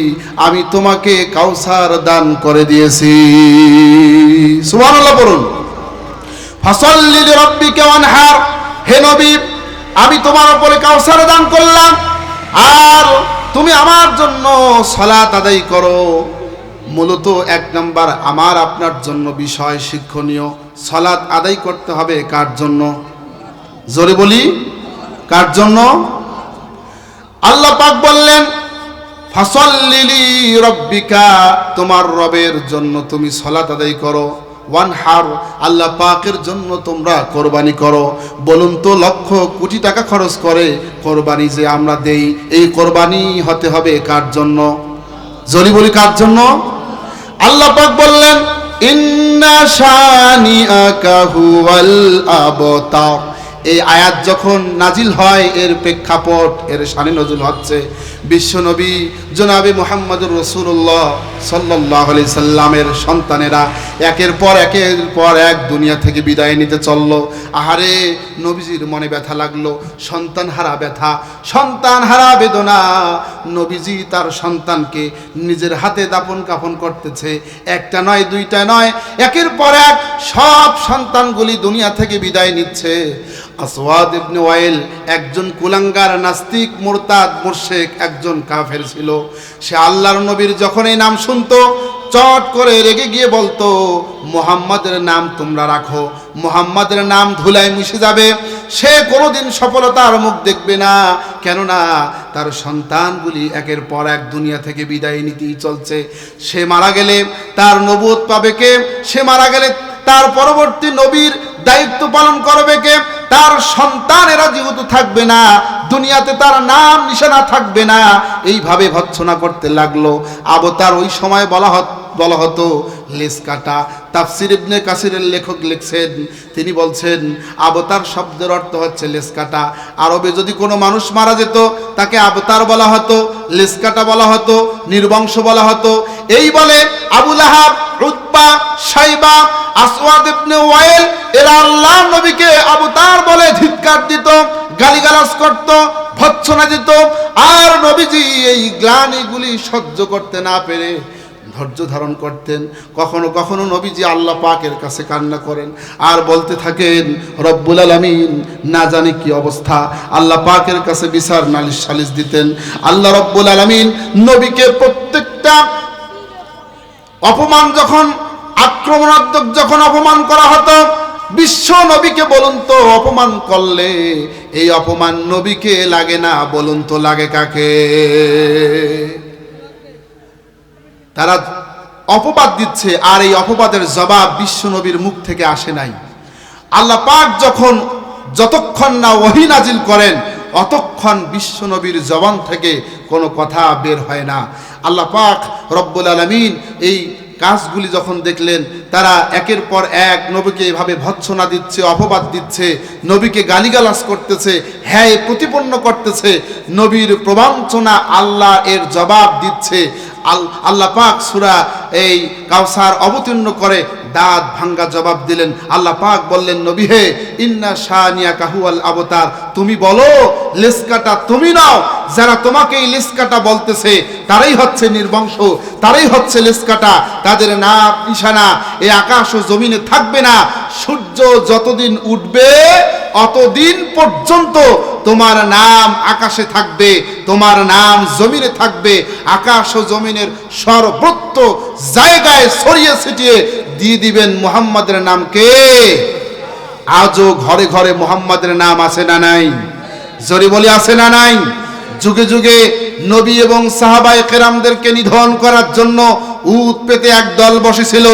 আমি তোমাকে কাউসার দান করে দিয়েছি। সুবহানাল্লাহ পড়ুন। ফাসাল্লি লিরাব্বিকা ওয়ানহার, হে নবী আমি তোমার উপরে কাউসার দান করলাম, আর তুমি আমার জন্য সালাত আদায় করো। মূলত এক নাম্বার আমার আপনার জন্য বিষয় শিক্ষণীয়, সালাত আদায় করতে হবে কার জন্য? জোরে বলি, কার জন্য? আল্লাহ পাক বললেন, ফাসাল্লি লিরাব্বিকা, তোমার রবের জন্য তুমি সালাত আদায় করো। ওয়ানহার, আল্লাহ পাকের জন্য তোমরা কোরবানি করো। বলুন তো, লক্ষ কোটি টাকা খরচ করে কোরবানি যে আমরা দেই, এই কোরবানি হতে হবে কার জন্য? জোরে বলি, কার জন্য? আল্লাহ পাক বললেন, ইন্না শানিআকা হুয়াল আবতার। এই আয়াত যখন নাজিল হয়, এর প্রেক্ষাপট, এর শানে নজুল হচ্ছে বিশ্বনবী জনাবে মুহাম্মদুর রাসূলুল্লাহ সাল্লাল্লাহু আলাইহি সাল্লামের সন্তানেরা একের পর এক দুনিয়া থেকে বিদায় নিতে চলল। আহারে, নবীজির মনে ব্যথা লাগলো, সন্তান হারা ব্যথা, সন্তান হারা বেদনা। নবীজি তার সন্তানকে নিজের হাতে দাফন কাফন করতেছে। একটা নয়, দুইটা নয়, একের পর এক সব সন্তানগুলি দুনিয়া থেকে বিদায় নিচ্ছে। আসওয়াদ ইবনে ওয়াইল একজন কুলাঙ্গার, নাস্তিক, মুরতাদ, মুশরিক, একজন কাফের ছিল। সে আল্লাহর নবীর যখন এই নাম শুনতো, চট করে রেগে গিয়ে বলতো, মুহাম্মাদের নাম তোমরা রাখো, মুহাম্মাদের নাম ধুলায় মিশে যাবে, সে কোনোদিন সফলতার মুখ দেখবে না। কেননা তার সন্তানগুলি একের পর এক দুনিয়া থেকে বিদায় নিতেই চলছে। সে মারা গেলে তার নবুয়ত পাবে কে? সে মারা গেলে তার পরবর্তী নবীর দায়িত্ব পালন করবে কে? তার সন্তানেরা যেহেতু থাকবে না, দুনিয়াতে তার নাম নিশানা থাকবে না। এইভাবে ভৎসনা করতে লাগলো। আবতার ওই সময় বলা হতো লেস কাটা। তাফসির ইবনে কাসিরের লেখক লিখছেন, তিনি বলছেন আবতার শব্দের অর্থ হচ্ছে লেস কাটা। আরবে যদি কোনো মানুষ মারা যেত, তাকে আবতার বলা হতো, লেস কাটা বলা হতো, নির্বংশ বলা হতো। এই বলে আবু লাহাব, উতবা, শাইবা, আসওয়াদ ইবনে ওয়াইল এরা আল্লাহর নবীকে আবতার বলে ধিক্কার দিত, গালিগালাজ করত, ভৎসনা দিত। আর নবীজি এই গ্লানিগুলি সহ্য করতে না পেরে ধৈর্য ধারণ করতেন। কখনো কখনো নবীজি আল্লাহ পাকের কাছে কান্না করেন আর বলতে থাকেন, রব্বুল আলামিন না জানি কি অবস্থা। আল্লাহ পাকের কাছে বিচার নালিশ সালিশ দিতেন। আল্লাহ রব্বুল আলামিন নবীকে প্রত্যেকটা অপমান, যখন আক্রমণাত্মক যখন অপমান করা হতো, বিশ্ব নবীকে বলুন তো অপমান করলে এই অপমান নবীকে লাগে না, বলুন তো লাগে কাকে? তারা অপবাদ দিচ্ছে, আর এই অপবাদের জবাব বিশ্ব নবীর মুখ থেকে আসে নাই। আল্লাহ পাক যতক্ষণ না ওহী নাজিল করেন, অতক্ষণ বিশ্ব নবীর জবান থেকে কোনো কথা বের হয় না। আল্লাহ পাক রব্বুল আলামিন এই কাজগুলি যখন দেখলেন, তারা একের পর এক নবীকে এভাবে ভৎসনা দিচ্ছে, অপবাদ দিচ্ছে, নবীকে গালিগালাজ করতেছে, হ্যাঁ প্রতিপন্ন করতেছে, নবীর প্রবঞ্চনা আল্লাহ এর জবাব দিচ্ছে। আল্লাহ পাক সূরা এই কাউসার অবতীর্ণ করে দাঁত ভাঙ্গা জবাব দিলেন। আল্লাহ পাক বললেন, নবী হে, ইন্না শানিআকা হুয়াল আবতার, তুমি বলো লেসকাটা তুমি নাও। যারা তোমাকে এই লেসকাটা বলতেছে তারাই হচ্ছে নির্বংশ, তারাই হচ্ছে লেসকাটা। তাদের নাম নিশানা এই আকাশ ও জমিনে থাকবে না। সূর্য যতদিন উঠবে অতদিন পর্যন্ত তোমার নাম আকাশে থাকবে, তোমার নাম জমিনে থাকবে। আকাশ ও জমিনের সর্বত্র জায়গায় ছড়িয়ে ছিটিয়ে দিয়ে দিবেন মুহাম্মাদের নামকে। আজও ঘরে ঘরে মুহাম্মাদের নাম আছে না নাই? জোরে বলি, আছে না নাই? যুগে যুগে নবী এবং সাহাবায়ে কেরামদেরকে নিধন করার জন্য উত পেতে একদল বসেছিল।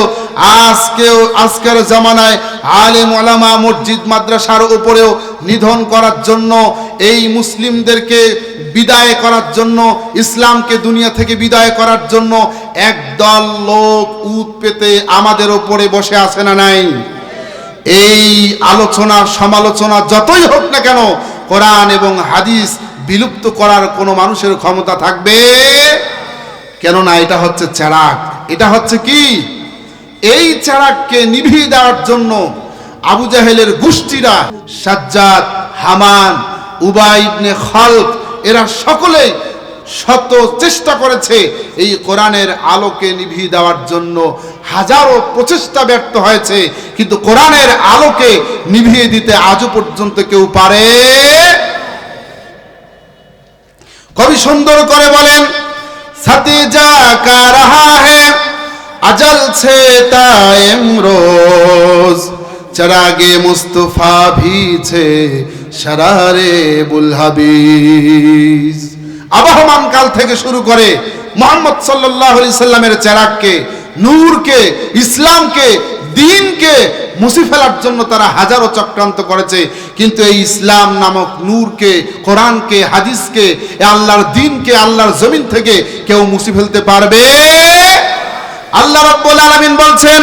আজকের জামানায় আলেম ওলামা, মসজিদ মাদ্রাসার উপরেও নিধন করার জন্য, এই মুসলিমদেরকে বিদায় করার জন্য, ইসলামকে দুনিয়া থেকে বিদায় করার জন্য একদল লোক উত পেতে আমাদের ওপরে বসে আছে না নাই? এই আলোচনা সমালোচনা যতই হোক না কেন, কোরআন এবং হাদিস বিলুপ্ত করার কোনো মানুষের ক্ষমতা থাকবে? কেননা এটা হচ্ছে চেরাগ। এটা হচ্ছে কি? এই চেরাগকে নিভিয়ে দেওয়ার জন্য আবু জাহেলের গোষ্ঠীরা, সাজ্জাদ, হামান, উবাই ইবনে খালদ, এরা সকলেই শত চেষ্টা করেছে এই কোরআনের আলোকে নিভিয়ে দেওয়ার জন্য। হাজারো প্রচেষ্টা ব্যর্থ হয়েছে, কিন্তু কোরআনের আলোকে নিভিয়ে দিতে আজও পর্যন্ত কেউ পারে। কবি সুন্দর করে বলেন, সাথী যা কা রাহা হ্যায় अजल से तायम रोज चरागे मुस्तफा भी छे शरारे बुलहाबीज। আবহমান কাল থেকে শুরু করে মুহাম্মদ সাল্লাল্লাহু আলাইহি সাল্লামের চেরাগকে, নূরকে, ইসলামকে, দ্বীনকে মুছে ফেলার জন্য তারা হাজারো চক্রান্ত করেছে, কিন্তু এই ইসলাম নামক নূরকে, কোরআনকে, হাদিসকে, আল্লাহর দ্বীনকে আল্লাহর জমিন থেকে কেউ মুছে ফেলতে পারবে? আল্লাহ রাব্বুল আলামিন বলছেন,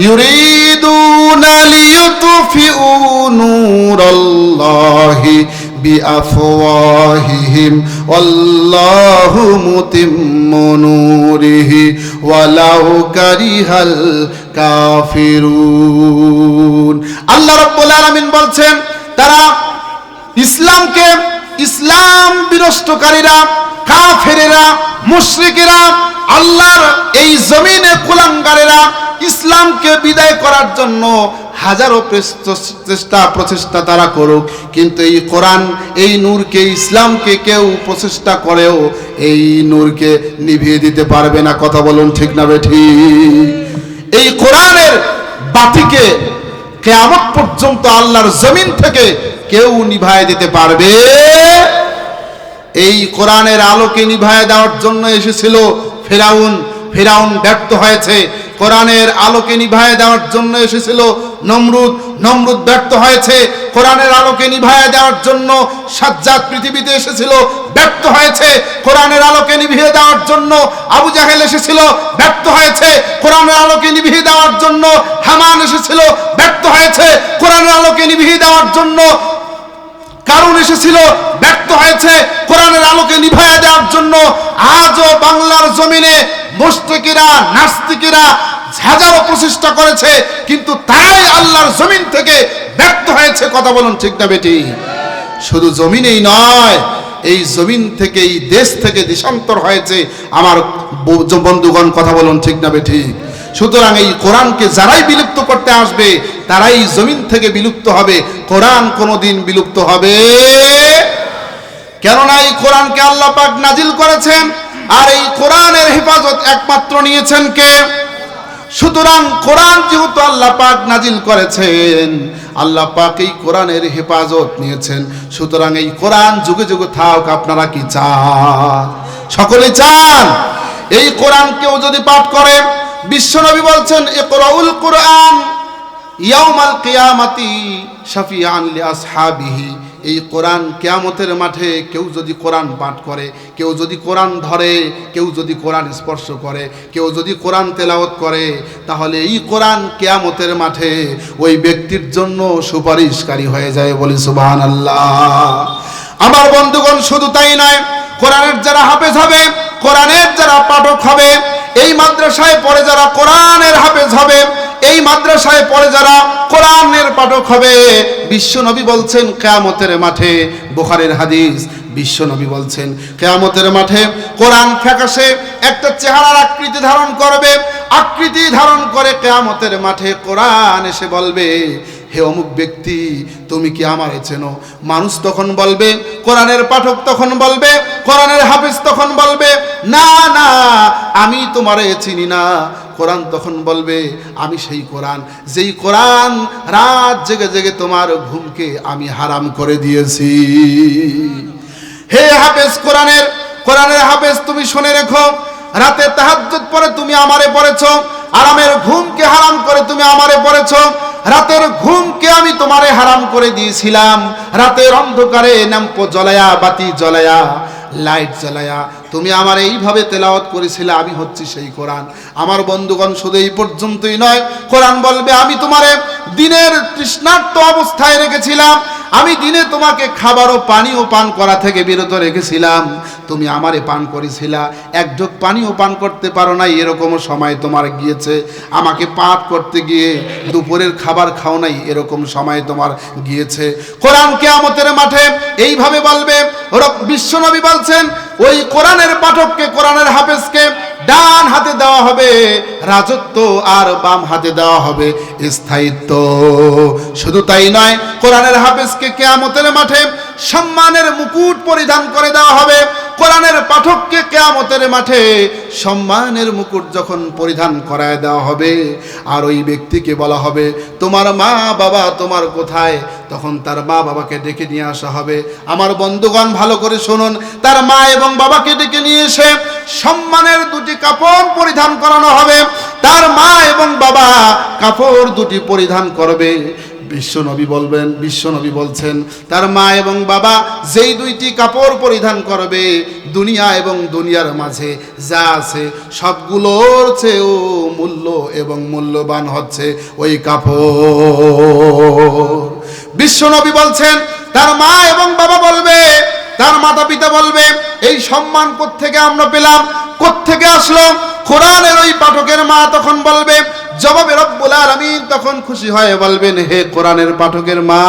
ইউরিদুনা লিইউতফিউ নূরাল্লাহি বিআফওয়াহিহিম ওয়াল্লাহু মুতিম্মু নূরিহি ওয়ালাউ কারিহাল কাফিরুন। আল্লাহ রাব্বুল আলামিন বলছেন, তারা ইসলামকে, ইসলাম বিনষ্টকারীরা, কাফেরেরা, মুশরিকেরা, আল্লাহর এই জমিনে কুলাঙ্গারেরা ইসলামকে বিদায় করার জন্য হাজারো প্রচেষ্টা তারা করুক, কিন্তু এই কোরআন, এই নূরকে, ইসলামকে কেউ প্রচেষ্টা করেও এই নূরকে নিভিয়ে দিতে পারবে না। কথা বলুন ঠিক না বেঠিক? এই কোরআনের বাতিকে কিয়ামত পর্যন্ত আল্লাহর জমিন থেকে কেউ নিভায় দিতে পারবে? এই কোরআনের আলোকে নিভায় দেওয়ার জন্য এসেছিল ফিরাউন, ফিরাউন ব্যর্থ হয়েছে। কোরআনের আলোকে নিভায় দেওয়ার জন্য এসেছিল নমরুদ, নমরুদ ব্যর্থ হয়েছে। কোরআনের আলোকে নিভায় দেওয়ার জন্য সাজ্জাদ পৃথিবীতে এসেছিল, ব্যর্থ হয়েছে। কোরআনের আলোকে নিভিয়ে দেওয়ার জন্য আবু জাহেল এসেছিল, ব্যর্থ হয়েছে। কোরআনের আলোকে নিভিয়ে দেওয়ার জন্য হামান এসেছিল, ব্যর্থ হয়েছে। কোরআনের আলোকে নিভিয়ে দেওয়ার জন্য কারণ এসেছিল, ব্যর্থ হয়েছে। কোরআনের আলোকে নিভায়া দেওয়ার জন্য আজও বাংলার জমিনে মুশরিকেরা, নাস্তিকেরা হাজারো প্রচেষ্টা করেছে, কিন্তু তারাই আল্লাহর জমিন থেকে ব্যর্থ হয়েছে। কথা বলুন ঠিক না বেটি? শুধু জমিনেই নয়, এই জমিন থেকে, এই দেশ থেকে দেশান্তর হয়েছে আমার বন্ধুগণ। কথা বলুন ঠিক না বেটি? সুতরাং এই কোরআনকে যারাই বিলুপ্ত করতে আসবে তারাই জমিন থেকে বিলুপ্ত হবে। কোরআন কোনোদিন বিলুপ্ত হবে? কেননা এই কোরআনকে আল্লাহ পাক নাজিল করেছেন, আর এই কোরআনের হেফাজত একমাত্র নিয়েছেন কে? সুতরাং কোরআন যেহেতু আল্লাহ পাক নাজিল করেছেন, আল্লাহ পাক এই কোরআনের হেফাজত নিয়েছেন, সুতরাং এই কোরআন যুগে যুগে থাক। আপনারা কি চান? সকলে চান? এই কোরআন কেউ যদি পাঠ করে, বিশ্বনবী বলছেন, ইকরাউল কোরআন ইয়াউমাল কিয়ামাতি শাফিআন লিআসহাবিহি। এই কোরআন কিয়ামতের মাঠে কেউ যদি কোরআন পাঠ করে, কেউ যদি কোরআন ধরে, কেউ যদি কোরআন স্পর্শ করে, কেউ যদি কোরআন তেলাওয়াত করে, তাহলে এই কোরআন কিয়ামতের মাঠে ওই ব্যক্তির জন্য সুপারিশকারী হয়ে যায়। বলি সুবহানাল্লাহ। আমার বন্ধুগণ, শুধু তাই নয়, কোরআনের যারা হাফেজ হবে, কোরআনের যারা পাঠক হবে, এই মাদ্রাসায় পড়ে যারা কোরআনের হাফেজ হবে, এই মাদ্রাসায় পড়ে যারা কোরআনের পাঠক হবে, বিশ্বনবী বলছেন কিয়ামতের মাঠে, বুখারীর হাদিস, বিশ্বনবী বলছেন কিয়ামতের মাঠে কোরআন ফ্যাকাশে একটা চেহারার আকৃতি ধারণ করবে। আকৃতি ধারণ করে কিয়ামতের মাঠে কোরআন এসে বলবে, হে অমুক ব্যক্তি, তুমি কি আমারে চেনো? মানুষ তখন বলবে, কোরআনের পাঠক তখন বলবে, কোরআনের হাফেজ তখন বলবে, না না, আমি তোমারে চিনি না। কোরআন তখন বলবে, আমি সেই কোরআন, যেই কোরআন রাত জেগে জেগে তোমার ঘুমকে আমি হারাম করে দিয়েছি। হে হাফেজ, কোরআনের হাফেজ, তুমি শুনে রেখো, রাতে তাহাজ্জুদ পড়ে তুমি আমারে পড়েছো, আরামের ঘুমকে হারাম করে তুমি আমারে পড়েছো। রাতের ঘুমকে আমি তোমারে হারাম করে দিয়েছিলাম। রাতের অন্ধকারে ল্যাম্প জ্বলায়া, বাতি জ্বলায়া, লাইট জ্বালায়া তুমি আমার এইভাবে তেলাওয়াত করেছিলে। আমি হচ্ছি সেই কোরআন। আমার বন্ধুগণ, শুধু এই পর্যন্তই নয়, কোরআন বলবে আমি তোমারে দিনের তৃষ্ণার্ত অবস্থায় রেখেছিলাম। আমি দিনে তোমাকে খাবার ও পানীয় পান করা থেকে বিরত রেখেছিলাম। তুমি আমারে পান করেছিলা, এক ঢোক পানীয় পান করতে পারো নাই, এরকমও সময় তোমার গিয়েছে। আমাকে পাঠ করতে গিয়ে দুপুরের খাবার খাও নাই, এরকম সময় তোমার গিয়েছে। কোরআন কিয়ামতের মাঠে এইভাবে বলবে। বিশ্বনবী বলছেন, ওই কোরআনের পাঠককে, কোরআনের হাফেজকে ডান হাতে দেওয়া হবে রাজত্ব, আর বাম হাতে দেওয়া হবে স্থায়িত্ব। শুধু তাই নয়, কোরআনের হাফেজকে কিয়ামতের মাঠে সম্মানের মুকুট পরিধান করে দেওয়া হবে। কোরআনের পাঠককে কিয়ামতের মাঠে সম্মানের মুকুট যখন পরিধান করায় দেওয়া হবে, আর ওই ব্যক্তিকে বলা হবে তোমার মা বাবা তোমার কোথায়, তখন তার মা বাবাকে ডেকে নিয়ে আসা হবে। আমার বন্ধুগণ, ভালো করে শুনুন, তার মা এবং বাবাকে ডেকে নিয়ে এসে সম্মানের দুটি কাপড় পরিধান করানো হবে। তার মা এবং বাবা কাপড় দুটি পরিধান করবে। বিশ্বনবী বলছেন, তার মা এবং বাবা যেই দুইটি কাপড় পরিধান করবে, দুনিয়া এবং দুনিয়ার মাঝে যা আছে সবগুলোর চেয়েও মূল্য এবং মূল্যবান হচ্ছে ওই কাপড়। বিশ্বনবী বলছেন, তার মা এবং বাবা বলবে, তার মাতা পিতা বলবে, এই সম্মান কোত্থেকে আমরা পেলাম, কোত্থেকে আসলো? কোরআনের ওই পাঠকের মা তখন বলবে, জবাবে রব্বুল আলামিন তখন খুশি হয়ে বলবেন, হে কোরআনের পাঠকের মা,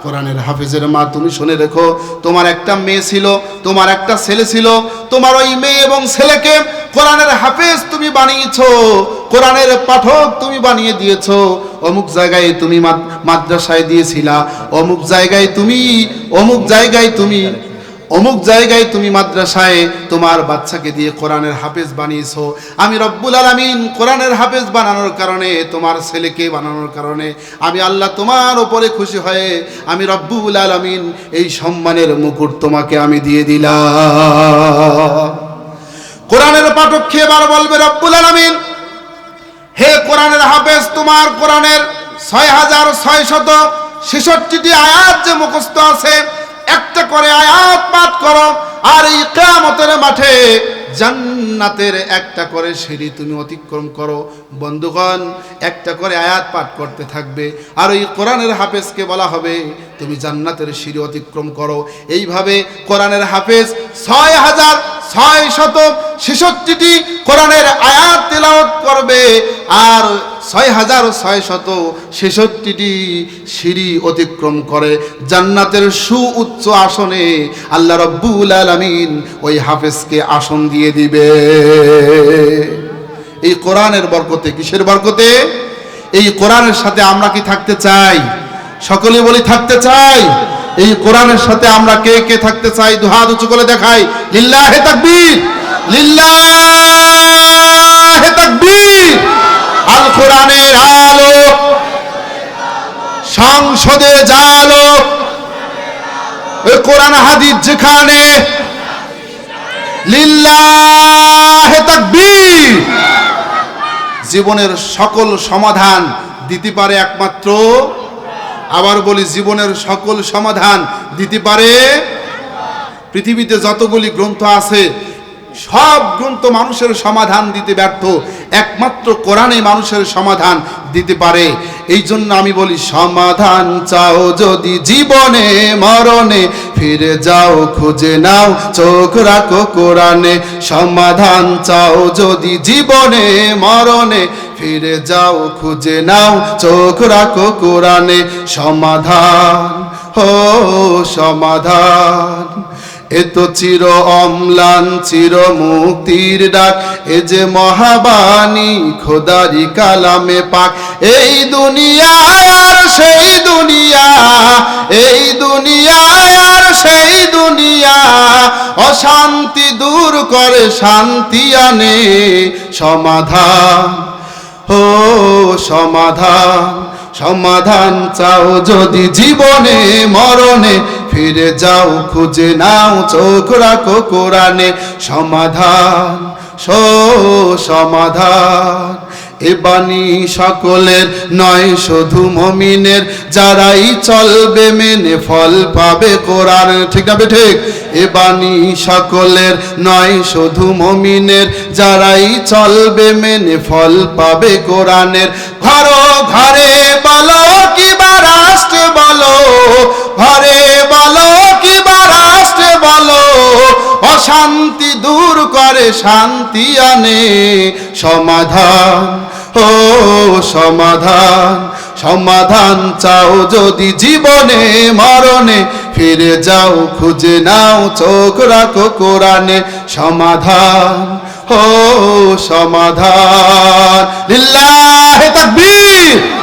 কোরআনের হাফেজের মা, তুমি শুনে রেখো, তোমার একটা মেয়ে ছিল, তোমার একটা ছেলে ছিল। তোমার ওই মেয়ে এবং ছেলেকে কোরআনের হাফেজ তুমি বানিয়েছো, কোরআনের পাঠক তুমি বানিয়ে দিয়েছো। অমুক জায়গায় তুমি মাদ্রাসায় দিয়েছিলা, অমুক জায়গায় তুমি মাদ্রাসায় তোমার বাচ্চাকে দিয়ে কোরআনের হাফেজ বানিয়েছো। আমি রব্বুল আলামিন কোরআনের হাফেজ বানানোর কারণে, তোমার ছেলেকে বানানোর কারণে আমি আল্লাহ তোমার উপরে খুশি হয়ে আমি রব্বুল আলামিন এই সম্মানের মুকুট তোমাকে আমি দিয়ে দিলাম। কোরআনের পাঠক এবার বলবে রব্বুল আলামিন, হে কোরআনের হাফেজ, তোমার কোরআনের 6666টি আয়াত যে মুখস্থ আছে, একটা করে আয়াত পাঠ করো, আর এই কিয়ামতের মাঠে জান্নাতের একটা করে সিঁড়ি তুমি অতিক্রম করো। বন্ধুগণ, একটা করে আয়াত পাঠ করতে থাকবে, আর ওই কোরআনের হাফেজকে বলা হবে তুমি জান্নাতের সিঁড়ি অতিক্রম করো। এইভাবে কোরআনের হাফেজ 6666টি কোরআনের আয়াত তেলাওয়াত করবে, আর 6666টি সিঁড়ি অতিক্রম করে জান্নাতের সুউচ্চ আসনে আল্লাহ রব্বুল আলামিন ওই হাফেজকে আসন দিয়ে দিবে। এই কোরআনের বরকতে, কিসের বরকতে? এই কোরআনের সাথে আমরা কি থাকতে চাই? সকলে বলি থাকতে চাই। এই কোরআনের সাথে আমরা কে কে থাকতে চাই? দুহাত উঁচু করে দেখাই, লিল্লাহে তাকবীর, লিল্লাহে তাকবীর। আল কোরআনের আলো, সংসদে জালো, ওই কোরআন হাদিস যেখানে, লিল্লাহে তাকবীর। জীবনের সকল সমাধান দিতে পারে একমাত্র, আবার বলি, জীবনের সকল সমাধান দিতে পারে। পৃথিবীতে যতগুলি গ্রন্থ আছে সব গ্রন্থ মানুষের সমাধান দিতে ব্যর্থ, একমাত্র কোরআনে মানুষের সমাধান দিতে পারে। এই জন্য আমি বলি, সমাধান চাও যদি জীবনে মরণে, ফিরে যাও খুঁজে নাও চোখ রাখো কোরআনে। সমাধান চাও যদি জীবনে মরণে, ফিরে যাও খুঁজে নাও চোখ রাখো কোরআনে। সমাধান, ও সমাধান, এ তো চির অম্লান চির মুক্তির ডাক, এ যে মহাবাণী খোদারি কালামে পাক। এই দুনিয়া আর সেই দুনিয়া, এই দুনিয়া আর সেই দুনিয়া, অশান্তি দূর করে শান্তি আনে। সমাধান, ও সমাধান, সমাধান চাও যদি জীবনে মরণে, ফিরে যাও খুঁজে নাও চোখ রাখো কোরআনে। সমাধান, সমাধান, এ বাণী সকলের নয় শুধু মুমিনের, যারাই চলবে মেনে ফল পাবে কোরআন। ঠিক না ঠিক? এ বাণী সকলের নয় শুধু মুমিনের, যারাই চলবে মেনে ফল পাবে কোরআনের। ঘর ঘরে বলো কিবা রাষ্ট্রে বলো, ঘরে বলো কিবা রাষ্ট্রে বলো, অশান্তি দূর করে শান্তি আনে সমাধান। ও সমাধান, সমাধান চাও যদি জীবনে মরণে, ফিরে যাও খুঁজে নাও চোখ রাখো কোরআনে। সমাধান, ও সমাধান। লিল্লাহি তাকবীর।